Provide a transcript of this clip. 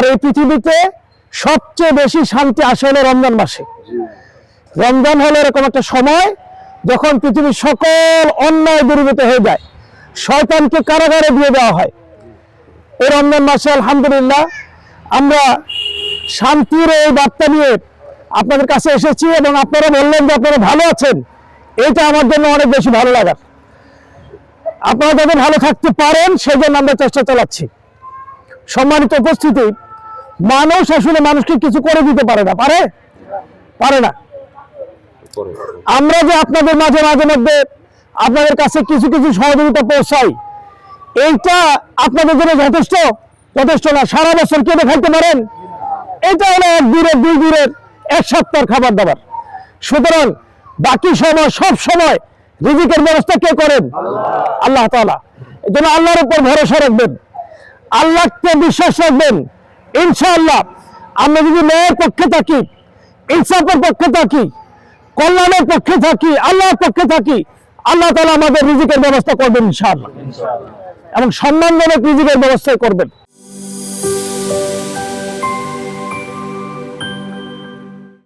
এই পৃথিবীতে সবচেয়ে বেশি শান্তি আসে হলো রমজান মাসে। রমজান হলো এরকম একটা সময় যখন পৃথিবীর সকল অন্যায় দূরীভূত হয়ে যায়, শয়তানকে কারাগারে দিয়ে দেওয়া হয়। এই রমজান মাসে আলহামদুলিল্লাহ আমরা শান্তির এই বার্তা নিয়ে আপনাদের কাছে এসেছি এবং আপনারা বললেন যে আপনারা ভালো আছেন। এটা আমার জন্য অনেক বেশি ভালো লাগার। আপনারা যাতে ভালো থাকতে পারেন সেজন্য আমরা চেষ্টা চালাচ্ছি। সম্মানিত উপস্থিতি, মানুষ আসলে মানুষকে কিছু করে দিতে পারে না, পারে না। আমরা যে আপনাদের মাঝে মাঝে মধ্যে আপনাদের কাছে কিছু কিছু সহযোগিতা পৌঁছাই, এইটা আপনাদের জন্য যথেষ্ট না। সারা বছর কে দেখাইতে পারেন? এটা হলো 1 দিনের 2 দিনের 1 সপ্তাহের খাবার দাবার। সুতরাং বাকি সময় সব সময় রিজিকের ব্যবস্থা কে করেন? আল্লাহ তাআলা। এই জন্য আল্লাহর উপর ভরসা রাখবেন, আল্লাহকে বিশ্বাস রাখবেন। ইনশাআল্লাহ আমরা যদি ন্যায়ের পক্ষে থাকি, ইনসাফের পক্ষে থাকি, কল্যাণের পক্ষে থাকি, আল্লাহর পক্ষে থাকি, আল্লাহ তাআলা আমাদের রিজিকের ব্যবস্থা করবেন ইনশাআল্লাহ, এবং সম্মানজনক রিজিকের ব্যবস্থা করবেন।